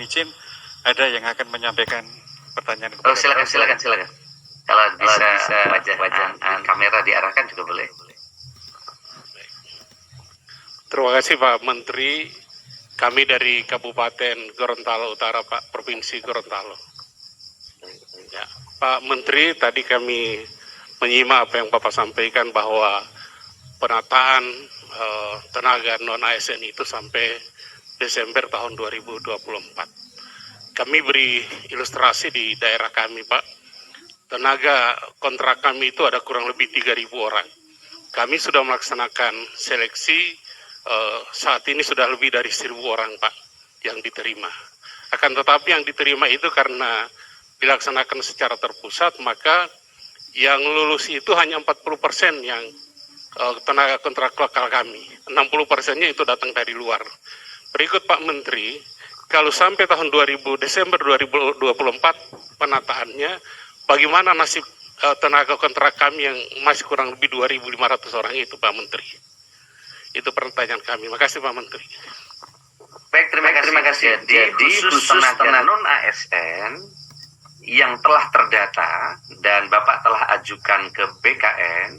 Mohon izin, ada yang akan menyampaikan pertanyaan kepada silakan. Kalau bisa wajah kamera diarahkan juga boleh. Terima kasih Pak Menteri. Kami dari Kabupaten Gorontalo Utara, Pak, Provinsi Gorontalo. Ya, Pak Menteri, tadi kami menyimak apa yang Bapak sampaikan bahwa penataan tenaga non-ASN itu sampai Desember tahun 2024. Kami beri ilustrasi di daerah kami, Pak. Tenaga kontrak kami itu ada kurang lebih 3.000 orang. Kami sudah melaksanakan seleksi, saat ini sudah lebih dari 1.000 orang, Pak, yang diterima. Akan tetapi yang diterima itu karena dilaksanakan secara terpusat, maka yang lulus itu hanya 40% yang tenaga kontrak lokal kami. 60%-nya itu datang dari luar. Berikut Pak Menteri, kalau sampai tahun Desember 2024 penataannya, bagaimana nasib tenaga kontrak kami yang masih kurang lebih 2.500 orang itu, Pak Menteri? Itu pertanyaan kami. Makasih Pak Menteri. Baik, terima kasih. Jadi khusus tenaga non-ASN yang telah terdata dan Bapak telah ajukan ke BKN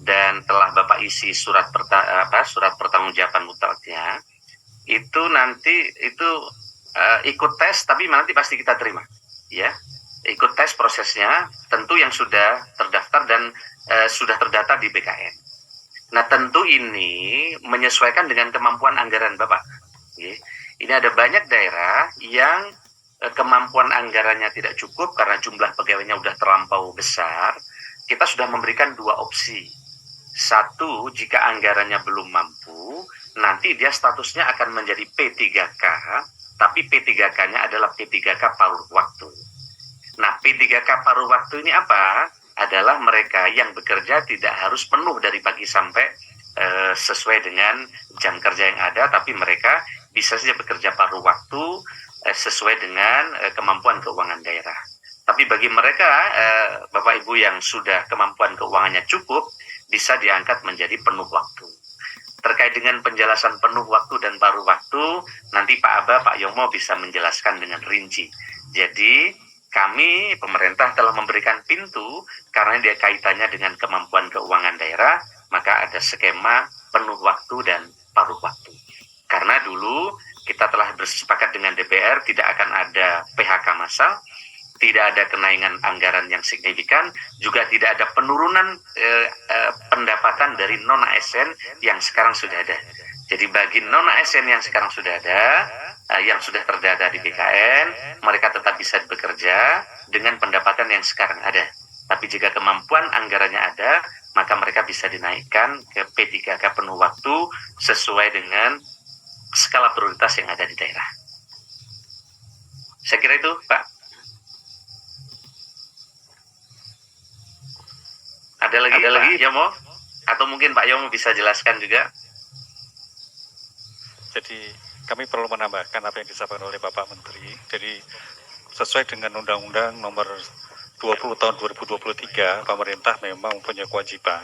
dan telah Bapak isi surat pertanggungjawaban mutlaknya, itu nanti ikut tes, tapi nanti pasti kita terima, ya. Ikut tes prosesnya, tentu yang sudah terdaftar dan sudah terdata di BKN. Nah, tentu ini menyesuaikan dengan kemampuan anggaran Bapak. Ini ada banyak daerah yang kemampuan anggarannya tidak cukup karena jumlah pegawainya sudah terlampau besar. Kita sudah memberikan 2 opsi. Satu, jika anggarannya belum mampu, nanti dia statusnya akan menjadi P3K, tapi P3K-nya adalah P3K paruh waktu. Nah, P3K paruh waktu ini apa? Adalah mereka yang bekerja tidak harus penuh dari pagi sampai sesuai dengan jam kerja yang ada, tapi mereka bisa saja bekerja paruh waktu sesuai dengan kemampuan keuangan daerah. Tapi bagi mereka, Bapak Ibu yang sudah kemampuan keuangannya cukup, bisa diangkat menjadi penuh waktu. Terkait dengan penjelasan penuh waktu dan paruh waktu, nanti Pak Aba, Pak Yomo bisa menjelaskan dengan rinci. Jadi, kami, pemerintah telah memberikan pintu, karena dia kaitannya dengan kemampuan keuangan daerah, maka ada skema penuh waktu dan paruh waktu. Karena dulu kita telah bersepakat dengan DPR, tidak akan ada PHK massal, tidak ada kenaikan anggaran yang signifikan, juga tidak ada penurunan pendapatan dari non-ASN yang sekarang sudah ada. Jadi bagi non-ASN yang sekarang sudah ada, yang sudah terdata di BKN, mereka tetap bisa bekerja dengan pendapatan yang sekarang ada. Tapi jika kemampuan anggarannya ada, maka mereka bisa dinaikkan ke P3K penuh waktu sesuai dengan skala prioritas yang ada di daerah. Saya kira itu, Pak. Ada lagi Pak Yomo? Atau mungkin Pak Yomo bisa jelaskan juga? Jadi kami perlu menambahkan apa yang disampaikan oleh Bapak Menteri. Jadi sesuai dengan Undang-Undang Nomor 20 Tahun 2023, pemerintah memang mempunyai kewajiban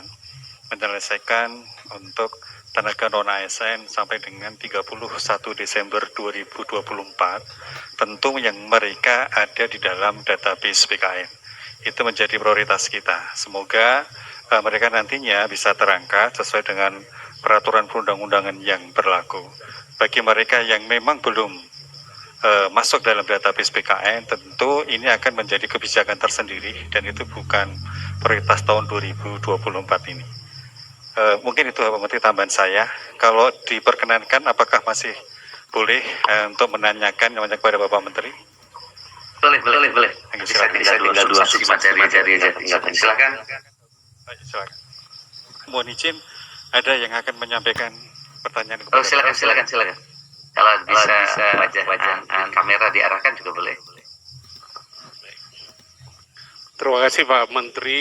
menyelesaikan untuk tenaga non-ASN sampai dengan 31 Desember 2024, tentu yang mereka ada di dalam database BKN. Itu menjadi prioritas kita. Semoga mereka nantinya bisa terangkat sesuai dengan peraturan perundang-undangan yang berlaku. Bagi mereka yang memang belum masuk dalam database BKN, tentu ini akan menjadi kebijakan tersendiri dan itu bukan prioritas tahun 2024 ini. Mungkin itu Pak Menteri tambahan saya. Kalau diperkenankan, apakah masih boleh untuk menanyakan kepada Bapak Menteri? Boleh. Bisa Silakan. tinggal 2 materi aja. Silakan. Silakan. Mohon izin, ada yang akan menyampaikan pertanyaan kepada Silakan. Kalau bisa wajah kamera diarahkan juga boleh. Terima kasih Pak Menteri.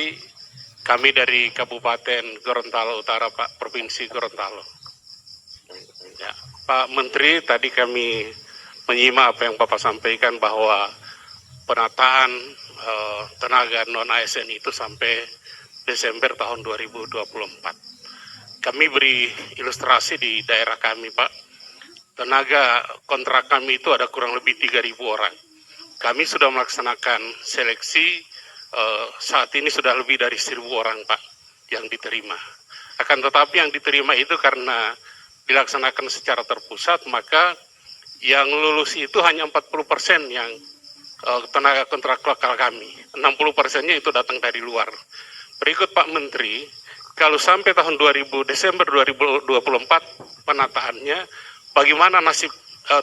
Kami dari Kabupaten Gorontalo Utara, Pak, Provinsi Gorontalo. Ya, Pak Menteri, tadi kami menyimak apa yang Bapak sampaikan bahwa penataan tenaga non-ASN itu sampai Desember tahun 2024. Kami beri ilustrasi di daerah kami, Pak. tenaga kontrak kami itu ada kurang lebih 3.000 orang. Kami sudah melaksanakan seleksi, saat ini sudah lebih dari 1.000 orang Pak yang diterima. Akan tetapi yang diterima itu karena dilaksanakan secara terpusat, maka yang lulus itu hanya 40% yang tenaga kontrak lokal kami. 60%-nya itu datang dari luar. Berikut Pak Menteri, kalau sampai tahun Desember 2024 penataannya, bagaimana nasib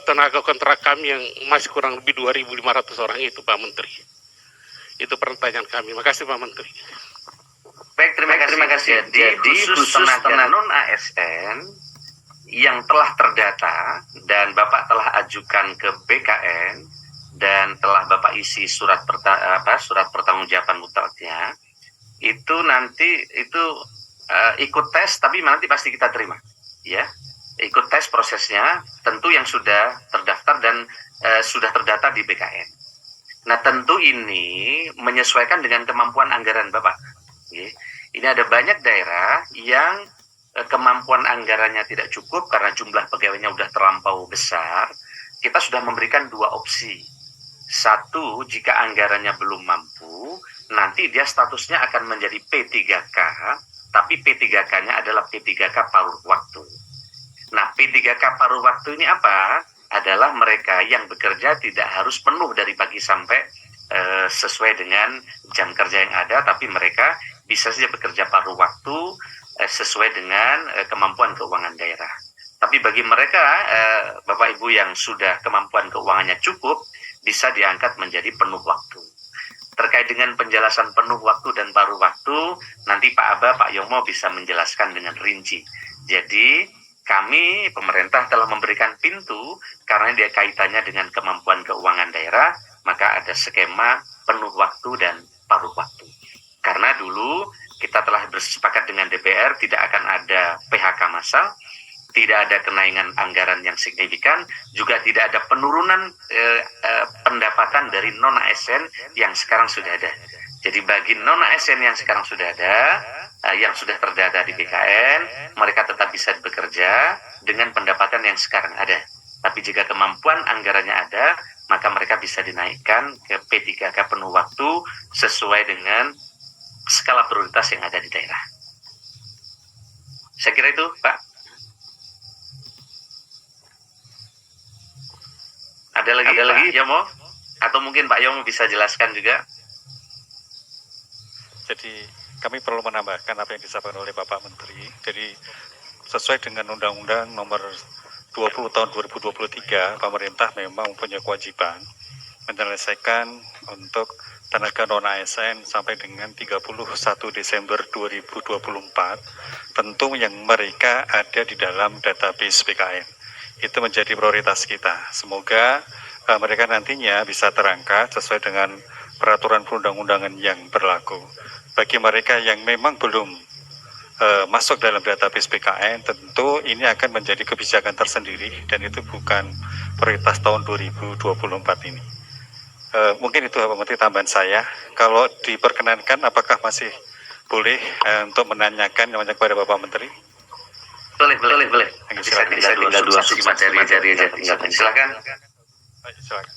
tenaga kontrak kami yang masih kurang lebih 2.500 orang itu Pak Menteri? Itu pertanyaan kami. Makasih Pak Menteri. Baik, terima kasih. Jadi khusus tenaga non-ASN yang telah terdata dan Bapak telah ajukan ke BKN dan telah Bapak isi surat pertanggungjawaban mutlaknya, itu nanti ikut tes, tapi nanti pasti kita terima, ya. Ikut tes prosesnya, tentu yang sudah terdaftar dan sudah terdata di BKN. Nah, tentu ini menyesuaikan dengan kemampuan anggaran Bapak. Ya. Ini ada banyak daerah yang kemampuan anggarannya tidak cukup karena jumlah pegawainya sudah terlampau besar. Kita sudah memberikan 2 opsi. Satu, jika anggarannya belum mampu, nanti dia statusnya akan menjadi P3K, tapi P3K-nya adalah P3K paruh waktu. Nah, P3K paruh waktu ini apa? Adalah mereka yang bekerja tidak harus penuh dari pagi sampai sesuai dengan jam kerja yang ada, tapi mereka bisa saja bekerja paruh waktu sesuai dengan kemampuan keuangan daerah. Tapi bagi mereka, Bapak Ibu yang sudah kemampuan keuangannya cukup, bisa diangkat menjadi penuh waktu. Terkait dengan penjelasan penuh waktu dan paruh waktu, nanti Pak Aba, Pak Yomo bisa menjelaskan dengan rinci. Jadi, kami, pemerintah telah memberikan pintu, karena dia kaitannya dengan kemampuan keuangan daerah, maka ada skema penuh waktu dan paruh waktu. Karena dulu kita telah bersepakat dengan DPR tidak akan ada PHK massal, tidak ada kenaikan anggaran yang signifikan, juga tidak ada penurunan pendapatan dari non-ASN yang sekarang sudah ada. Jadi bagi non-ASN yang sekarang sudah ada, yang sudah terdata di BKN, mereka tetap bisa bekerja dengan pendapatan yang sekarang ada. Tapi jika kemampuan anggarannya ada, maka mereka bisa dinaikkan ke P3K penuh waktu sesuai dengan skala prioritas yang ada di daerah. Saya kira itu, Pak. Ada lagi Pak Yomo? Atau mungkin Pak Yomo bisa jelaskan juga? Jadi kami perlu menambahkan apa yang disampaikan oleh Bapak Menteri. Jadi sesuai dengan Undang-Undang Nomor 20 Tahun 2023, pemerintah memang mempunyai kewajiban menyelesaikan untuk tenaga non-ASN sampai dengan 31 Desember 2024, tentu yang mereka ada di dalam database BKN. Itu menjadi prioritas kita. Semoga mereka nantinya bisa terangkat sesuai dengan peraturan perundang-undangan yang berlaku. Bagi mereka yang memang belum masuk dalam database BKN, tentu ini akan menjadi kebijakan tersendiri dan itu bukan prioritas tahun 2024 ini. Mungkin itu Pak Menteri tambahan saya. Kalau diperkenankan, apakah masih boleh untuk menanyakan yang banyak kepada Bapak Menteri? Boleh. Silakan. Bisa tinggal 2 materi aja tinggal. Silakan. Silakan.